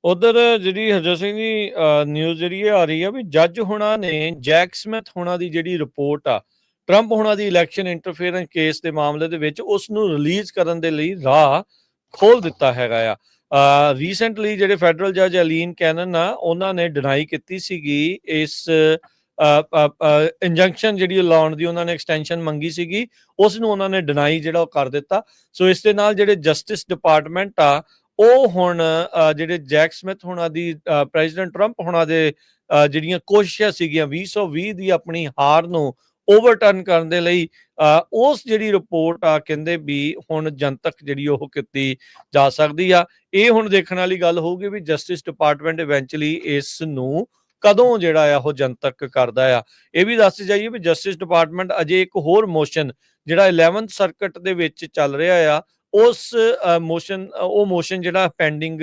ਉਧਰ ਜਿਹੜੀ ਹਰਜੋਤ ਸਿੰਘ ਜੀ ਨਿਊਜ਼ ਜਿਹੜੀ ਆ ਰਹੀ ਆ ਵੀ ਜੱਜ ਹੋਣਾ ਨੇ ਜੈਕ ਸਮਿਥ ਹੋਣਾ ਦੀ ਜਿਹੜੀ ਰਿਪੋਰਟ ਆ ਟਰੰਪ ਹੋਣਾ ਦੀ ਇਲੈਕਸ਼ਨ ਇੰਟਰਫੇਰੈਂਸ ਕੇਸ ਦੇ ਮਾਮਲੇ ਦੇ ਵਿੱਚ ਉਸ ਨੂੰ ਰਿਲੀਜ਼ ਕਰਨ ਦੇ ਲਈ ਰਾਹ ਖੋਲ ਦਿੱਤਾ ਹੈਗਾ ਆ। ਰੀਸੈਂਟਲੀ ਜਿਹੜੇ ਫੈਡਰਲ ਜੱਜ ਐਲੀਨ ਕੈਨਨ ਆ ਉਹਨਾਂ ਨੇ ਡਿਨਾਈ ਕੀਤੀ ਸੀਗੀ ਇਸ ਇੰਜੰਕਸ਼ਨ ਜਿਹੜੀ ਲਾਉਣ ਦੀ ਉਹਨਾਂ ਨੇ ਐਕਸਟੈਂਸ਼ਨ ਮੰਗੀ ਸੀਗੀ, ਉਸ ਨੂੰ ਉਹਨਾਂ ਨੇ ਡਿਨਾਈ ਜਿਹੜਾ ਉਹ ਕਰ ਦਿੱਤਾ। ਸੋ ਇਸ ਦੇ ਨਾਲ ਜਿਹੜੇ ਜਸਟਿਸ ਡਿਪਾਰਟਮੈਂਟ ਆ ਉਹ ਹੁਣ ਜਿਹੜੇ ਜੈਕ ਸਮਿਥ ਹੋਣਾ ਦੀ ਪ੍ਰੈਜ਼ੀਡੈਂਟ ਟਰੰਪ ਹੋਣਾ ਦੇ ਜਿਹੜੀਆਂ ਕੋਸ਼ਿਸ਼ਾਂ ਸੀਗੀਆਂ 2020 ਦੀ ਆਪਣੀ ਹਾਰ ਨੂੰ ਓਵਰਟਰਨ ਕਰਨ ਦੇ ਲਈ ਉਸ ਜਿਹੜੀ ਰਿਪੋਰਟ ਆ ਕਹਿੰਦੇ ਵੀ ਹੁਣ ਜਨਤਕ ਜਿਹੜੀ ਉਹ ਕੀਤੀ ਜਾ ਸਕਦੀ ਆ। ਇਹ ਹੁਣ ਦੇਖਣ ਵਾਲੀ ਗੱਲ ਹੋਊਗੀ ਵੀ ਜਸਟਿਸ ਡਿਪਾਰਟਮੈਂਟ ਇਵੈਂਚੁਅਲੀ ਇਸ ਨੂੰ ਕਦੋਂ ਜਿਹੜਾ ਆ ਉਹ ਜਨਤਕ ਕਰਦਾ ਆ। ਇਹ ਵੀ ਦੱਸ ਜਾਈਏ ਵੀ ਜਸਟਿਸ ਡਿਪਾਰਟਮੈਂਟ ਅਜੇ ਇੱਕ ਹੋਰ ਮੋਸ਼ਨ ਜਿਹੜਾ 11th ਸਰਕਟ ਦੇ ਵਿੱਚ ਚੱਲ ਰਿਹਾ ਆ ਉਸ ਮੋਸ਼ਨ ਜਿਹੜਾ ਪੈਂਡਿੰਗ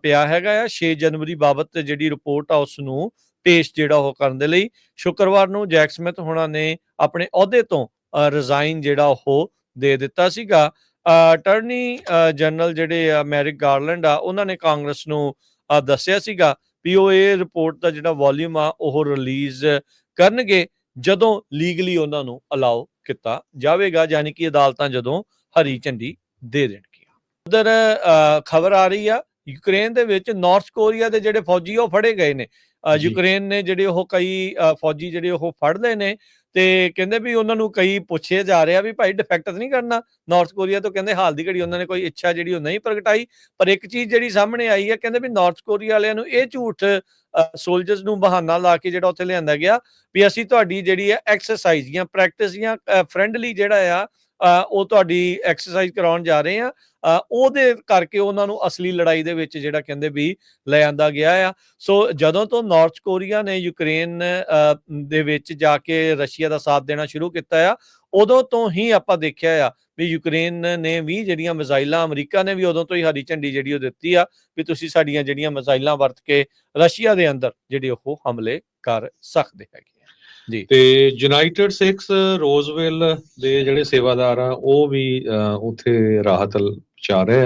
ਪਿਆ ਹੈਗਾ ਆ 6 ਜਨਵਰੀ ਬਾਬਤ ਜਿਹੜੀ ਰਿਪੋਰਟ ਆ ਉਸ ਨੂੰ ਪੇਸ਼ ਜਿਹੜਾ ਉਹ ਕਰਨ ਦੇ ਲਈ ਸ਼ੁੱਕਰਵਾਰ ਨੂੰ ਜੈਕ ਸਮਿਥ ਹੋਣਾ ਨੇ ਆਪਣੇ ਅਹੁਦੇ ਤੋਂ ਰਿਜ਼ਾਈਨ ਜਿਹੜਾ ਉਹ ਦੇ ਦਿੱਤਾ ਸੀਗਾ। ਅਟਾਰਨੀ ਜਨਰਲ ਜਿਹੜੇ ਆ ਮੈਰਿਕ ਗਾਰਲੈਂਡ ਆ ਉਹਨਾਂ ਨੇ ਕਾਂਗਰਸ ਨੂੰ ਦੱਸਿਆ ਸੀਗਾ ਵੀ ਉਹ ਇਹ ਰਿਪੋਰਟ ਦਾ ਜਿਹੜਾ ਵੋਲਿਊਮ ਆ ਉਹ ਰਿਲੀਜ਼ ਕਰਨਗੇ ਜਦੋਂ ਲੀਗਲੀ ਉਹਨਾਂ ਨੂੰ ਅਲਾਓ ਕੀਤਾ ਜਾਵੇਗਾ, ਯਾਨੀ ਕਿ ਅਦਾਲਤਾਂ ਜਦੋਂ ਹਰੀ ਝੰਡੀ ਦੇ ਦੇਣਗੀਆਂ। ਉਧਰ ਖਬਰ ਆ ਰਹੀ ਆ ਯੂਕਰੇਨ ਦੇ ਵਿੱਚ ਨਾਰਥ ਕੋਰੀਆ ਦੇ ਜਿਹੜੇ ਫੌਜੀ ਉਹ ਫੜੇ ਗਏ ਨੇ। ਯੂਕਰੇਨ ਨੇ ਜਿਹੜੇ ਉਹ ਕਈ ਫੌਜੀ ਜਿਹੜੇ ਉਹ ਫੜ ਲਏ ਨੇ ਤੇ ਕਹਿੰਦੇ ਵੀ ਉਹਨਾਂ ਨੂੰ ਕਈ ਪੁੱਛਿਆ ਜਾ ਰਿਹਾ ਵੀ ਭਾਈ ਡਿਫੈਕਟ ਨਹੀਂ ਕਰਨਾ ਨਾਰਥ ਕੋਰੀਆ ਤੋਂ। ਕਹਿੰਦੇ ਹਾਲ ਦੀ ਘੜੀ ਉਹਨਾਂ ਨੇ ਕੋਈ ਇੱਛਾ ਜਿਹੜੀ ਉਹ ਨਹੀਂ ਪ੍ਰਗਟਾਈ, ਪਰ ਇੱਕ ਚੀਜ਼ ਜਿਹੜੀ ਸਾਹਮਣੇ ਆਈ ਹੈ ਕਹਿੰਦੇ ਵੀ ਨਾਰਥ ਕੋਰੀਆ ਵਾਲਿਆਂ ਨੂੰ ਇਹ ਝੂਠ ਸੋਲਜਰਸ ਨੂੰ ਬਹਾਨਾ ਲਾ ਕੇ ਜਿਹੜਾ ਉੱਥੇ ਲਿਆਂਦਾ ਗਿਆ ਵੀ ਅਸੀਂ ਤੁਹਾਡੀ ਜਿਹੜੀ ਹੈ ਐਕਸਰਸਾਈਜ਼ ਜਾਂ ਪ੍ਰੈਕਟਿਸ ਜਾਂ ਫਰੈਂਡਲੀ ਜਿਹੜਾ ਆ ਉਹ ਤੁਹਾਡੀ ਐਕਸਰਸਾਈਜ਼ ਕਰਾਉਣ ਜਾ ਰਹੇ ਆ, ਉਹਦੇ ਕਰਕੇ ਉਹਨਾਂ ਨੂੰ ਅਸਲੀ ਲੜਾਈ ਦੇ ਵਿੱਚ ਜਿਹੜਾ ਕਹਿੰਦੇ ਵੀ ਲੈ ਆਂਦਾ ਗਿਆ ਆ। ਸੋ ਜਦੋਂ ਤੋਂ ਨਾਰਥ ਕੋਰੀਆ ਨੇ ਯੂਕਰੇਨ ਦੇ ਵਿੱਚ ਜਾ ਕੇ ਰਸ਼ੀਆ ਦਾ ਸਾਥ ਦੇਣਾ ਸ਼ੁਰੂ ਕੀਤਾ ਆ ਉਦੋਂ ਤੋਂ ਹੀ ਆਪਾਂ ਦੇਖਿਆ ਆ ਵੀ ਯੂਕਰੇਨ ਨੇ ਵੀ ਜਿਹੜੀਆਂ ਮਿਜ਼ਾਈਲਾਂ ਅਮਰੀਕਾ ਨੇ ਵੀ ਉਦੋਂ ਤੋਂ ਹੀ ਹਰੀ ਝੰਡੀ ਜਿਹੜੀ ਉਹ ਦਿੱਤੀ ਆ ਵੀ ਤੁਸੀਂ ਸਾਡੀਆਂ ਜਿਹੜੀਆਂ ਮਿਜ਼ਾਈਲਾਂ ਵਰਤ ਕੇ ਰਸ਼ੀਆ ਦੇ ਅੰਦਰ ਜਿਹੜੇ ਉਹ ਹਮਲੇ ਕਰ ਸਕਦੇ ਹੈਗੇ ਜੀ। ਤੇ ਯੂਨਾਈਟਿਡ ਸਿੱਖਸ ਰੋਜ਼ਵੈਲ ਦੇ ਜਿਹੜੇ ਸੇਵਾਦਾਰ ਆ ਉਹ ਵੀ ਉੱਥੇ ਰਾਹਤ ਪਹੁੰਚਾ ਰਹੇ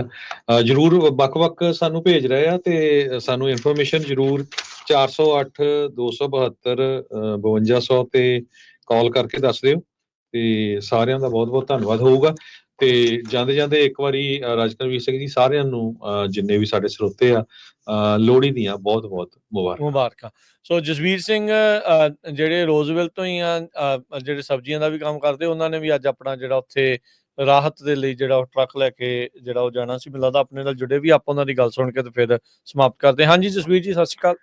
ਆ। ਜ਼ਰੂਰ ਵੱਖ-ਵੱਖ ਸਾਨੂੰ ਭੇਜ ਰਹੇ ਆ ਤੇ ਸਾਨੂੰ ਇਨਫੋਰਮੇਸ਼ਨ ਜ਼ਰੂਰ 408 272 5200 ਤੇ ਕਾਲ ਕਰਕੇ ਦੱਸ ਦਿਓ ਤੇ ਸਾਰਿਆਂ ਦਾ ਬਹੁਤ-ਬਹੁਤ ਧੰਨਵਾਦ ਹੋਊਗਾ। ਤੇ ਜਾਂਦੇ ਜਾਂਦੇ ਇੱਕ ਵਾਰੀ ਰਾਜਕਰਮਵੀਰ ਸਿੰਘ ਜੀ ਸਾਰਿਆਂ ਨੂੰ ਜਿੰਨੇ ਵੀ ਸਾਡੇ ਸਰੋਤੇ ਆ ਲੋਹੜੀ ਦੀਆਂ ਬਹੁਤ-ਬਹੁਤ ਮੁਬਾਰਕਾਂ। ਸੋ ਜਸਵੀਰ ਸਿੰਘ ਜਿਹੜੇ ਰੋਜ਼ਵੈਲ ਤੋਂ ਹੀ ਆ ਜਿਹੜੇ ਸਬਜ਼ੀਆਂ ਦਾ ਵੀ ਕੰਮ ਕਰਦੇ ਉਹਨਾਂ ਨੇ ਵੀ ਅੱਜ ਆਪਣਾ ਜਿਹੜਾ ਉੱਥੇ ਰਾਹਤ ਦੇ ਲਈ ਜਿਹੜਾ ਉਹ ਟਰੱਕ ਲੈ ਕੇ ਜਿਹੜਾ ਉਹ ਜਾਣਾ ਸੀ। ਮੈਨੂੰ ਲੱਗਦਾ ਆਪਣੇ ਨਾਲ ਜੁੜੇ ਵੀ ਆਪਾਂ ਉਹਨਾਂ ਦੀ ਗੱਲ ਸੁਣ ਕੇ ਤੇ ਫਿਰ ਸਮਾਪਤ ਕਰਦੇ। ਹਾਂਜੀ ਜਸਵੀਰ ਜੀ ਸਤਿ ਸ਼੍ਰੀ ਅਕਾਲ।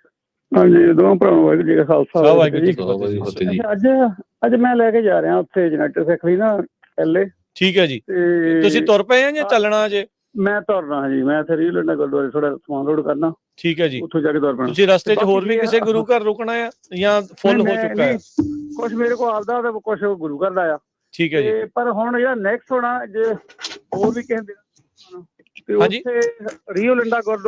ਹਾਂਜੀ ਦੋਵਾਂ ਭਰਾਵਾਂ ਨੂੰ ਵਾਹਿਗੁਰੂ ਜੀ ਕਾ ਖਾਲਸਾ ਵਾਹਿਗੁਰੂ ਜੀ ਕੀ ਫਤਿਹ। ਅੱਜ ਮੈਂ ਲੈ ਕੇ ਜਾ ਰਿਹਾ ਉੱਥੇ ਯੂਨਾਈਟਿਡ ਸਿੱਖ ਲਈ ਨਾ ਪਹਿਲੇ। ਠੀਕ ਹੈ ਜੀ, ਤੁਸੀਂ ਤੁਰ ਪਏ ਆ ਜਾਂ ਚੱਲਣਾ ਜੇ? ਮੈਂ ਤੁਰਨਾ ਜੀ, ਮੈਂ ਇੱਥੇ ਰੀਲ ਗੁਰਦੁਆਰੇ ਥੋੜਾ ਸਮਾਨ ਲੋਡ ਕਰਨਾ। ਠੀਕ ਹੈ ਜੀ, ਉੱਥੋਂ ਜਾ ਕੇ ਤੁਰ ਪੈਣਾ। ਤੁਸੀਂ ਰਸਤੇ 'ਚ ਹੋਰ ਵੀ ਕਿਸੇ ਗੁਰੂ ਘਰ ਰੁਕਣਾ ਆ ਜਾਂ ਫੁੱਲ ਹੋ ਚੁੱਕਾ ਹੈ? ਕੁਛ ਮੇਰੇ ਕੋਲ ਆਪਦਾ ਤੇ ਕੁਛ ਗੁਰੂ ਘਰ ਦਾ ਆ। ਠੀਕ ਹੈ ਜੀ, ਪਰ ਹੁਣ ਜਿਹੜਾ ਨੈਕਸਟ ਹੋਣਾ ਜੇ ਹੋਰ ਵੀ ਕਿਸੇ ਦੇ ਹਾਂਜੀ ਰੀਓ ਲਿੰਡਾ ਗੁਰਦੁਆਰਾ